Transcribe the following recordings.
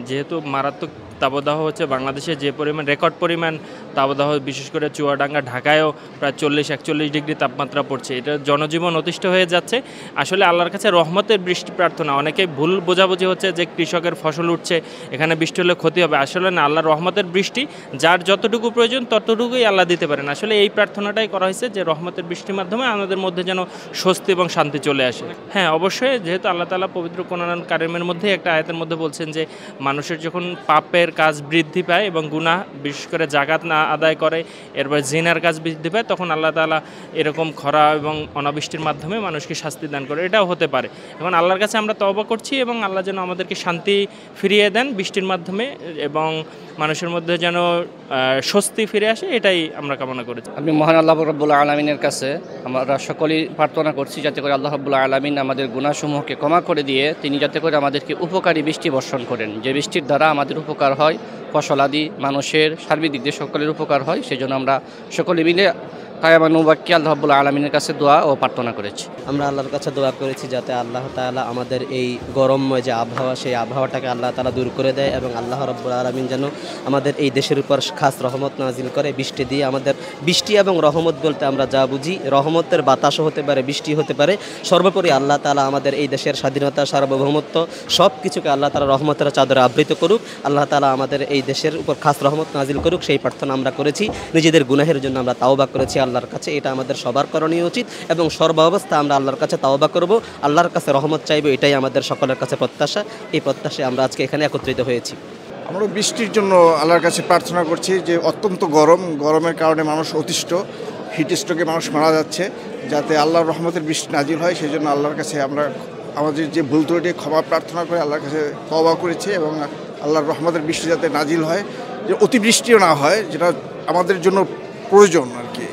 যেহেতু মারাত্মক তাপদাহ হচ্ছে বাংলাদেশে, যে পরিমাণ রেকর্ড পরিমাণ তাপদাহ, বিশেষ করে চুয়াডাঙ্গা ঢাকায়ও প্রায় 40-41 ডিগ্রি তাপমাত্রা পড়ছে, এটা জনজীবন অতিষ্ঠ হয়ে যাচ্ছে। আসলে আল্লাহর কাছে রহমতের বৃষ্টি প্রার্থনা। অনেকেই ভুল বোঝাবুঝি হচ্ছে যে কৃষকের ফসল উঠছে, এখানে বৃষ্টি হলে ক্ষতি হবে। আসলে না, আল্লাহর রহমতের বৃষ্টি যার যতটুকু প্রয়োজন ততটুকুই আল্লাহ দিতে পারেন। আসলে এই প্রার্থনাটাই করা হয়েছে যে রহমতের বৃষ্টির মাধ্যমে আমাদের মধ্যে যেন স্বস্তি এবং শান্তি চলে আসে। হ্যাঁ, অবশ্যই, যেহেতু আল্লাহ তাআলা পবিত্র কোরআন কারিমের মধ্যে একটা আয়াতের মধ্যে বলছেন যে মানুষের যখন পাপের কাজ বৃদ্ধি পায় এবং গুনাহ, বিশেষ করে জাকাত না আদায় করে, এরপর জিনার কাজ বৃদ্ধি পায়, তখন আল্লাহ তাআলা এরকম খরা এবং অনাবৃষ্টির মাধ্যমে মানুষকে শাস্তি দান করে। এটাও হতে পারে। এখন আল্লাহর কাছে আমরা তওবা করছি এবং আল্লাহ যেন আমাদেরকে শান্তি ফিরিয়ে দেন বৃষ্টির মাধ্যমে, এবং মানুষের মধ্যে যেন স্বস্তি ফিরে আসে, এটাই আমরা কামনা করেছি। আমি মহান আল্লাহ রাব্বুল আলামিনের কাছে আমরা সকলেই প্রার্থনা করছি যাতে করে আল্লাহ রাব্বুল আলামিন আমাদের গুনাহসমূহকে ক্ষমা করে দিয়ে তিনি যাতে করে আমাদেরকে উপকারী বৃষ্টি বর্ষণ করেন, যে বৃষ্টির দ্বারা আমাদের উপকার হয়, ফসলাদি মানুষের সার্বিক দিক দিয়ে সকলের উপকার হয়। সেই জন্য আমরা সকলে মিলে কায়ামানুবাক্যে আল্লাহ রাব্বুল আলামিনের কাছে দোয়া ও প্রার্থনা করেছি। আমরা আল্লাহর কাছে দোয়া করেছি যাতে আল্লাহ তাআলা আমাদের এই গরমময় যে আবহাওয়া, সেই আবহাওয়াটাকে আল্লাহ তাআলা দূর করে দেয় এবং আল্লাহ রাব্বুল আলামিন যেন আমাদের এই দেশের উপর খাস রহমত নাজিল করে বৃষ্টি দিয়ে। আমাদের বৃষ্টি এবং রহমত বলতে আমরা যা বুঝি, রহমতের বাতাসও হতে পারে, বৃষ্টি হতে পারে। সর্বোপরি আল্লাহ তাআলা আমাদের এই দেশের স্বাধীনতা, সার্বভৌমত্ব সব কিছুকে আল্লাহ তাআলা রহমতের চাদরে আবৃত করুক। আল্লাহ তাআলা আমাদের এই দেশের উপর খাস রহমত নাজিল করুক, সেই প্রার্থনা আমরা করেছি। নিজেদের গুনাহের জন্য আমরা তাওবা করেছি আল্লাহর কাছে, এটা আমাদের সবার করণীয় উচিত এবং সর্বাবস্থা আমরা আল্লাহর কাছে তাওবা করব, আল্লাহর কাছে রহমত চাইব, এটাই আমাদের সকলের কাছে প্রত্যাশা। এই প্রত্যাশায় আমরা আজকে এখানে একত্রিত হয়েছি। আমরা বৃষ্টির জন্য আল্লাহর কাছে প্রার্থনা করছি যে অত্যন্ত গরমের কারণে মানুষ অতিষ্ঠ, হিট স্ট্রোকে মানুষ মারা যাচ্ছে, যাতে আল্লাহর রহমতের বৃষ্টি নাজিল হয়। সেই জন্য আল্লাহর কাছে আমরা আমাদের যে ভুল ত্রুটি ক্ষমা প্রার্থনা করে আল্লাহর কাছে তওবা করেছি এবং আল্লাহর রহমতের বৃষ্টি যাতে নাজিল হয়, যে অতিবৃষ্টিও না হয়, যেটা আমাদের জন্য প্রয়োজন আর কি,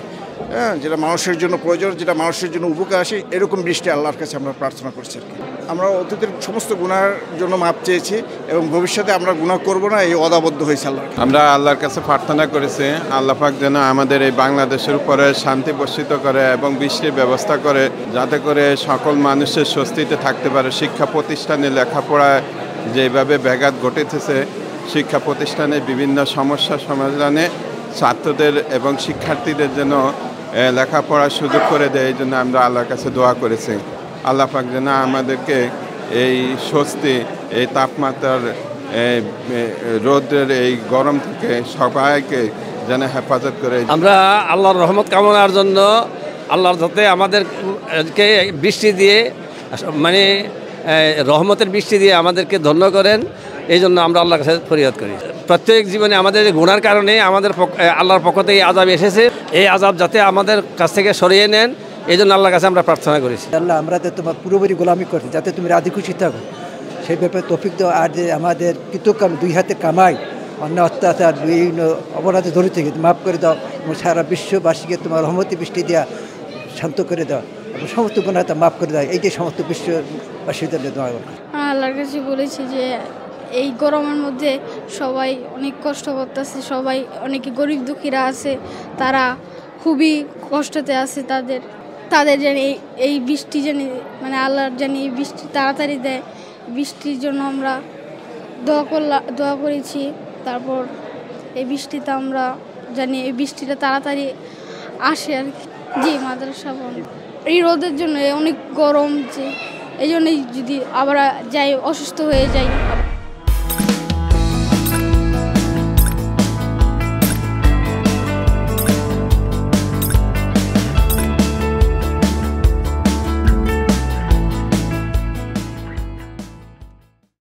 হ্যাঁ, যেটা মানুষের জন্য প্রয়োজন, যেটা মানুষের জন্য উপকার আসে, এরকম বৃষ্টি আল্লাহর কাছে আমরা প্রার্থনা করছি আর কি। আমরা অতীতের সমস্ত গুনাহের জন্য মাপ চেয়েছি এবং ভবিষ্যতে আমরা গুনাহ করব না, এই ওয়াদাবদ্ধ হয়েছে আল্লাহ। আমরা আল্লাহর কাছে প্রার্থনা করেছি আল্লাহ পাক যেন আমাদের এই বাংলাদেশের উপরে শান্তি বর্ষিত করে এবং বৃষ্টির ব্যবস্থা করে, যাতে করে সকল মানুষের স্বস্তিতে থাকতে পারে। শিক্ষা প্রতিষ্ঠানে লেখাপড়ায় যেভাবে ব্যাঘাত ঘটেছে, শিক্ষা প্রতিষ্ঠানে বিভিন্ন সমস্যা সমাধানে ছাত্রদের এবং শিক্ষার্থীদের যেন লেখাপড়ার সুযোগ করে দেয়, এই জন্য আমরা আল্লাহর কাছে দোয়া করেছি। আল্লাহ পাক যেন আমাদেরকে এই স্বস্তি, এই তাপমাত্রার, রোদের এই গরম থেকে সবাইকে যেন হেফাজত করে। আমরা আল্লাহর রহমত কামনার জন্য আল্লাহর যাতে আমাদেরকে বৃষ্টি দিয়ে, মানে রহমতের বৃষ্টি দিয়ে আমাদেরকে ধন্য করেন, এই জন্য আমরা আল্লাহর কাছে ফরিয়াদ করি। প্রত্যেক জীবনে আমাদের গুনার কারণে আমাদের আল্লাহর পক্ষ থেকে আযাব এসেছে, এই আযাব যাতে আমাদের কাছ থেকে সরিয়ে নেন, এই জন্য আল্লাহর কাছে আমরা প্রার্থনা করেছি। আল্লাহ, আমরা তো তোমার পুরোপুরি গোলামি করছি, যাতে তুমি রাজি খুশি থাকো, সেই ব্যাপারে তৌফিক দাও। আর যে আমাদের কৃতজ্ঞ দুই হাতে কামাই, অন্য অত্যাচার, বিভিন্ন অপরাধে ধরে থেকে মাফ করে দাও এবং সারা বিশ্ববাসীকে তোমার রহমতি বৃষ্টি দেওয়া শান্ত করে দাও এবং সমস্ত গুনাহটা মাফ করে দাও, এইটাই সমস্ত বিশ্ববাসীর জন্য দোয়া করো। আল্লাহর কাছে বলেছি যে এই গরমের মধ্যে সবাই অনেক কষ্ট করতেছে, সবাই অনেকে গরিব দুঃখীরা আছে, তারা খুবই কষ্টতে আছে, তাদের জানি এই বৃষ্টি জানি, মানে আল্লাহর জানি এই বৃষ্টি তাড়াতাড়ি দেয়। বৃষ্টির জন্য আমরা দোয়া করেছি। তারপর এই বৃষ্টিতে আমরা জানি এই বৃষ্টিটা তাড়াতাড়ি আসে আর কি। জি, মাদ্রাসা বন্ধ। এই রোদের জন্য অনেক গরম, যে এই জন্যই যদি আবার যাই অসুস্থ হয়ে যাই।